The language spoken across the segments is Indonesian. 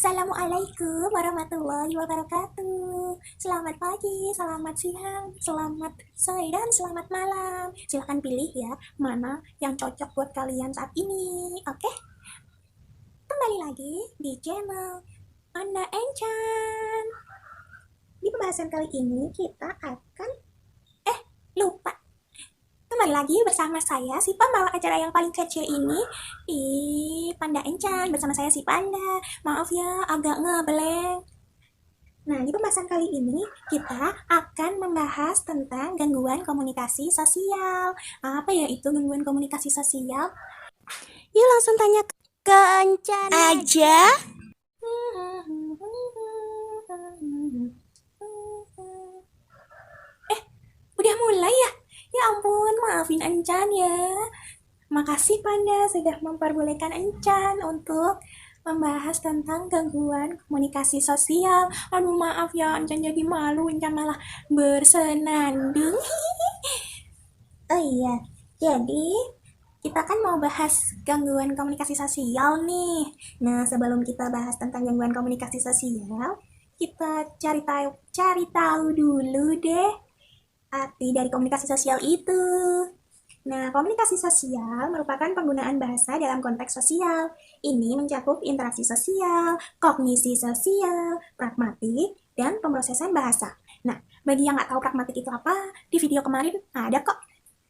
Assalamualaikum warahmatullahi wabarakatuh. Selamat pagi, selamat siang, selamat sore, dan selamat malam. Silahkan pilih ya, mana yang cocok buat kalian saat ini. Oke, kembali lagi di channel Panda Enchan. Di pembahasan kali ini kita akan lupa. Kembali lagi bersama saya, si pembawa acara yang paling kece ini, Panda Enchan. Bersama saya si Panda. Maaf ya, agak ngeblank. Nah, di pembahasan kali ini kita akan membahas tentang gangguan komunikasi sosial. Apa ya itu gangguan komunikasi sosial? Yuk langsung tanya ke Encan aja. Udah mulai ya? Ya ampun, maafin Encan ya. Makasih Panda sudah memperbolehkan Encan untuk membahas tentang gangguan komunikasi sosial. Aduh maaf ya, Encan jadi malu, Encan malah bersenandung. Oh iya, jadi kita kan mau bahas gangguan komunikasi sosial nih. Nah, sebelum kita bahas tentang gangguan komunikasi sosial, kita cari tahu dulu deh arti dari komunikasi sosial itu. Nah, komunikasi sosial merupakan penggunaan bahasa dalam konteks sosial. Ini mencakup interaksi sosial, kognisi sosial, pragmatik, dan pemrosesan bahasa. Nah, bagi yang nggak tahu pragmatik itu apa, di video kemarin ada kok.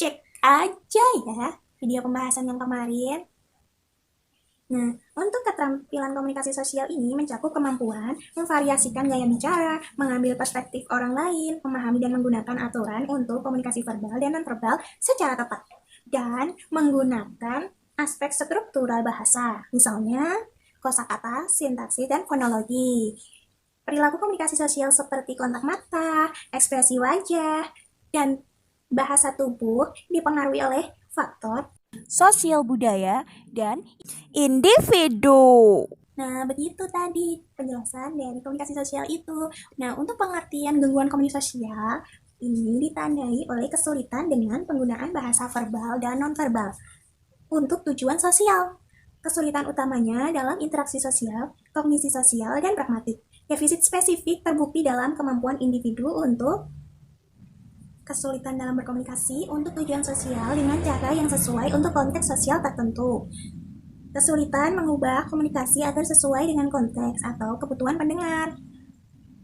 Cek aja ya video pembahasan yang kemarin. Nah, untuk keterampilan komunikasi sosial ini mencakup kemampuan memvariasikan gaya bicara, mengambil perspektif orang lain, memahami dan menggunakan aturan untuk komunikasi verbal dan non-verbal secara tepat, dan menggunakan aspek struktural bahasa, misalnya kosakata, sintaksis, dan fonologi. Perilaku komunikasi sosial seperti kontak mata, ekspresi wajah, dan bahasa tubuh dipengaruhi oleh faktor Sosial budaya dan individu. Nah, begitu tadi penjelasan dari komunikasi sosial itu. Nah, untuk pengertian gangguan komunikasi sosial, ini ditandai oleh kesulitan dengan penggunaan bahasa verbal dan nonverbal untuk tujuan sosial. Kesulitan utamanya dalam interaksi sosial, kognisi sosial, dan pragmatik. Defisit spesifik terbukti dalam kemampuan individu untuk kesulitan dalam berkomunikasi untuk tujuan sosial dengan cara yang sesuai untuk konteks sosial tertentu. Kesulitan mengubah komunikasi agar sesuai dengan konteks atau kebutuhan pendengar.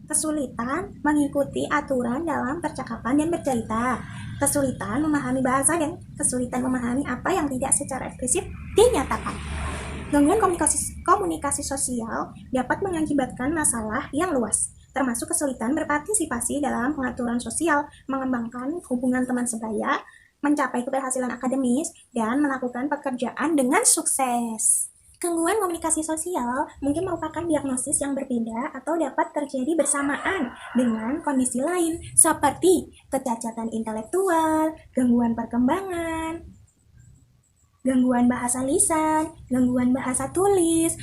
Kesulitan mengikuti aturan dalam percakapan dan bercerita. Kesulitan memahami bahasa dan kesulitan memahami apa yang tidak secara eksplisit dinyatakan. Gangguan komunikasi sosial dapat mengakibatkan masalah yang luas, termasuk kesulitan berpartisipasi dalam pengaturan sosial, mengembangkan hubungan teman sebaya, mencapai keberhasilan akademis, dan melakukan pekerjaan dengan sukses. Gangguan komunikasi sosial mungkin merupakan diagnosis yang berbeda atau dapat terjadi bersamaan dengan kondisi lain seperti kecacatan intelektual, gangguan perkembangan, gangguan bahasa lisan, gangguan bahasa tulis,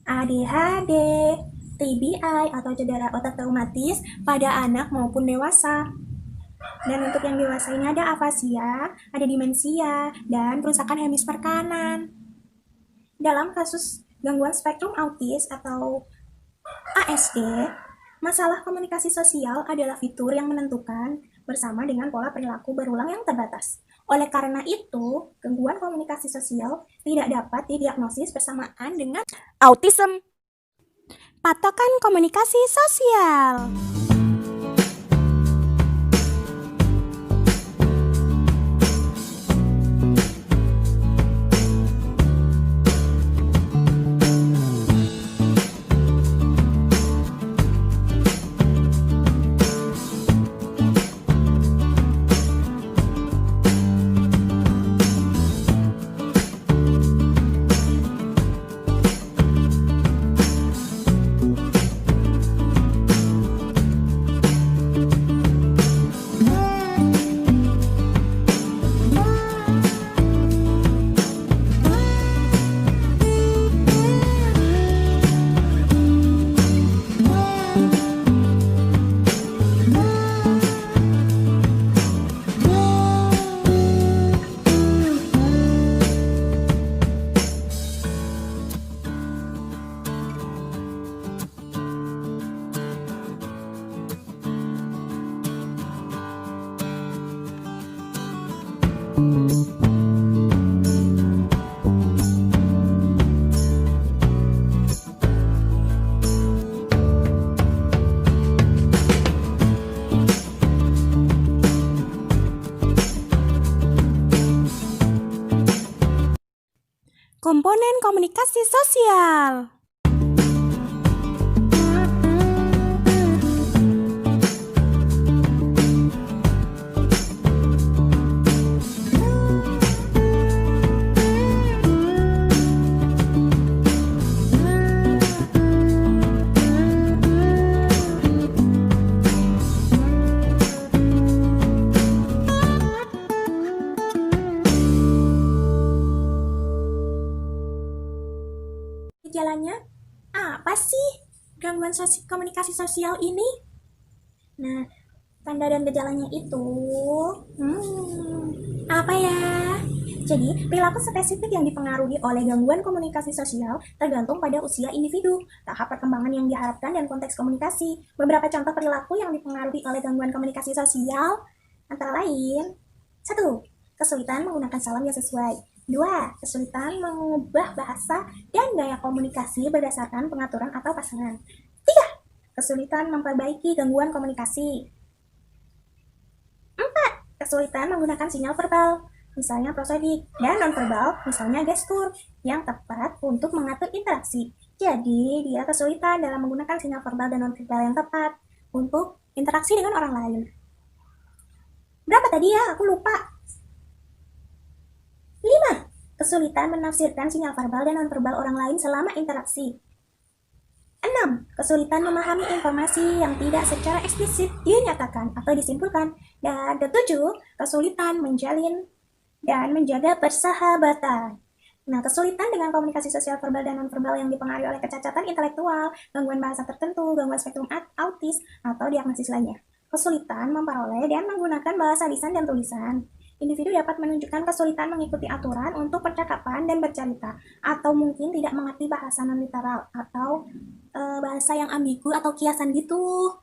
ADHD, TBI atau cedera otak traumatis pada anak maupun dewasa. Dan untuk yang dewasa ini ada afasia, ada demensia, dan kerusakan hemisfer kanan. Dalam kasus gangguan spektrum autis atau ASD, masalah komunikasi sosial adalah fitur yang menentukan bersama dengan pola perilaku berulang yang terbatas. Oleh karena itu, gangguan komunikasi sosial tidak dapat didiagnosis bersamaan dengan Autism. Patokan komunikasi sosial. Komponen komunikasi sosial. Gejalanya apa sih gangguan komunikasi sosial ini? Nah, tanda dan gejalanya itu apa ya? Jadi, perilaku spesifik yang dipengaruhi oleh gangguan komunikasi sosial tergantung pada usia individu, tahap perkembangan yang diharapkan, dan konteks komunikasi. Beberapa contoh perilaku yang dipengaruhi oleh gangguan komunikasi sosial antara lain: 1. Kesulitan menggunakan salam yang sesuai. 2. Kesulitan mengubah bahasa dan gaya komunikasi berdasarkan pengaturan atau pasangan. 3. Kesulitan memperbaiki gangguan komunikasi. 4. Kesulitan menggunakan sinyal verbal, misalnya prosodik, dan nonverbal, misalnya gestur, yang tepat untuk mengatur interaksi. Jadi, dia kesulitan dalam menggunakan sinyal verbal dan nonverbal yang tepat untuk interaksi dengan orang lain. Berapa tadi ya? Aku lupa. 5. Kesulitan menafsirkan sinyal verbal dan nonverbal orang lain selama interaksi. 6. Kesulitan memahami informasi yang tidak secara eksplisit dinyatakan atau disimpulkan. Dan 7. Kesulitan menjalin dan menjaga persahabatan. Nah, kesulitan dengan komunikasi sosial verbal dan nonverbal yang dipengaruhi oleh kecacatan intelektual, gangguan bahasa tertentu, gangguan spektrum autis, atau diagnosis lainnya. Kesulitan memperoleh dan menggunakan bahasa lisan dan tulisan. Individu dapat menunjukkan kesulitan mengikuti aturan untuk percakapan dan bercerita, atau mungkin tidak mengerti bahasa non-literal, atau bahasa yang ambigu atau kiasan gitu.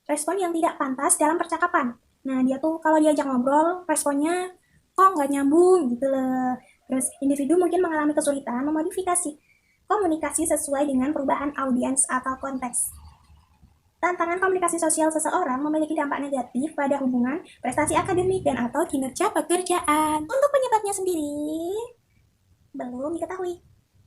Respon yang tidak pantas dalam percakapan. Nah, dia tuh kalau diajak ngobrol, responnya kok nggak nyambung gitu loh. Terus individu mungkin mengalami kesulitan memodifikasi komunikasi sesuai dengan perubahan audiens atau konteks. Tantangan komunikasi sosial seseorang memiliki dampak negatif pada hubungan, prestasi akademik, dan atau kinerja pekerjaan. Untuk penyebabnya sendiri, belum diketahui.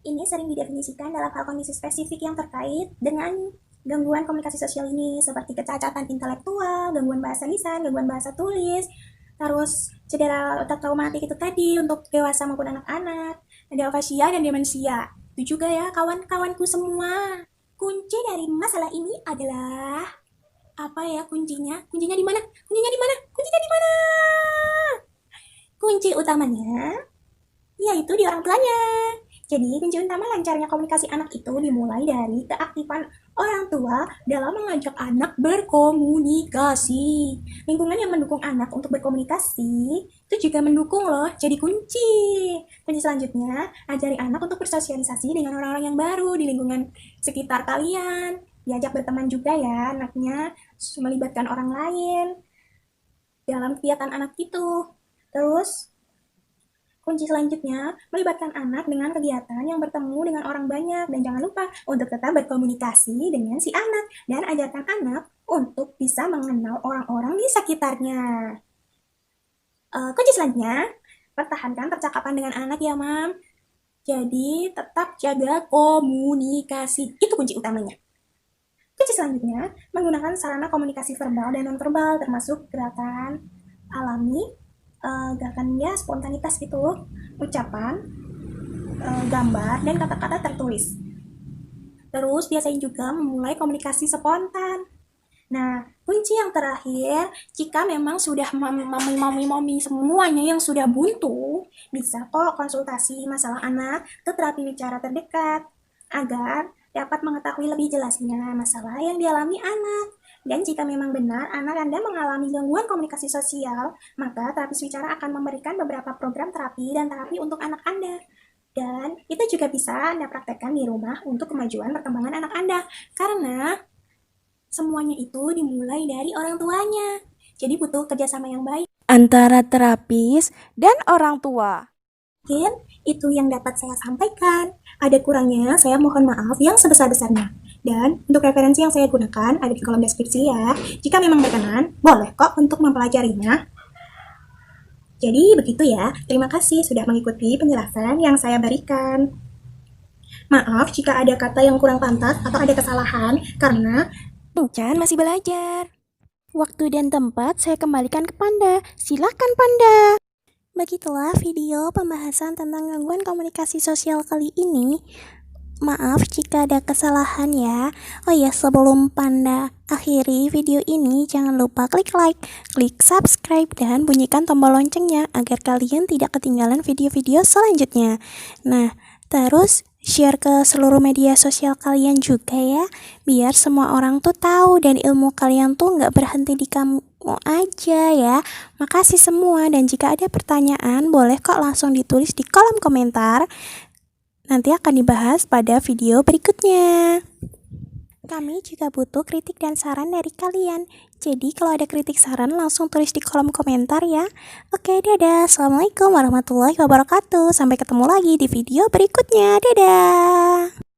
Ini sering didefinisikan dalam hal kondisi spesifik yang terkait dengan gangguan komunikasi sosial ini, seperti kecacatan intelektual, gangguan bahasa lisan, gangguan bahasa tulis, terus cedera otak traumatik itu tadi untuk dewasa maupun anak-anak, ada afasia dan demensia. Itu juga ya kawan-kawanku semua. Kunci dari masalah ini adalah apa ya kuncinya? Kuncinya di mana? Kuncinya di mana? Kuncinya di mana? Kunci utamanya yaitu di orang tuanya. Jadi, kunci utama lancarnya komunikasi anak itu dimulai dari keaktifan orang tua dalam mengajak anak berkomunikasi. Lingkungan yang mendukung anak untuk berkomunikasi itu juga mendukung loh, jadi kunci. Kunci selanjutnya, ajari anak untuk bersosialisasi dengan orang-orang yang baru di lingkungan sekitar kalian. Diajak berteman juga ya anaknya, melibatkan orang lain dalam kegiatan anak itu. Terus, kunci selanjutnya, melibatkan anak dengan kegiatan yang bertemu dengan orang banyak. Dan jangan lupa untuk tetap berkomunikasi dengan si anak. Dan ajarkan anak untuk bisa mengenal orang-orang di sekitarnya. Kunci selanjutnya, pertahankan percakapan dengan anak ya, Mam. Jadi, tetap jaga komunikasi. Itu kunci utamanya. Kunci selanjutnya, menggunakan sarana komunikasi verbal dan nonverbal, termasuk gerakan alami, gerakan ya spontanitas gitu, ucapan, gambar, dan kata-kata tertulis. Terus biasain juga memulai komunikasi spontan. Nah, kunci yang terakhir, jika memang sudah mami semuanya yang sudah buntu, bisa kok konsultasi masalah anak ke terapi bicara terdekat agar dapat mengetahui lebih jelasnya masalah yang dialami anak. Dan jika memang benar anak Anda mengalami gangguan komunikasi sosial, maka terapis bicara akan memberikan beberapa program terapi dan terapi untuk anak Anda. Dan itu juga bisa Anda praktekkan di rumah untuk kemajuan perkembangan anak Anda. Karena semuanya itu dimulai dari orang tuanya. Jadi butuh kerjasama yang baik. antara terapis dan orang tua. Mungkin itu yang dapat saya sampaikan. Ada kurangnya, saya mohon maaf yang sebesar-besarnya. Dan untuk referensi yang saya gunakan ada di kolom deskripsi ya. Jika memang berkenan, boleh kok untuk mempelajarinya. Jadi begitu ya, terima kasih sudah mengikuti penjelasan yang saya berikan. Maaf jika ada kata yang kurang pantas atau ada kesalahan, karena Kencan masih belajar. Waktu dan tempat saya kembalikan ke Panda. Silakan Panda. Begitulah video pembahasan tentang gangguan komunikasi sosial kali ini. Maaf jika ada kesalahan ya. Oh ya, sebelum Panda akhiri video ini, jangan lupa klik like, klik subscribe, dan bunyikan tombol loncengnya agar kalian tidak ketinggalan video-video selanjutnya. Nah, terus share ke seluruh media sosial kalian juga ya, biar semua orang tuh tahu dan ilmu kalian tuh nggak berhenti di kamu aja ya. Makasih semua, dan jika ada pertanyaan boleh kok langsung ditulis di kolom komentar. Nanti akan dibahas pada video berikutnya. Kami juga butuh kritik dan saran dari kalian. Jadi kalau ada kritik saran langsung tulis di kolom komentar ya. Oke, dadah. Assalamualaikum warahmatullahi wabarakatuh. Sampai ketemu lagi di video berikutnya. Dadah.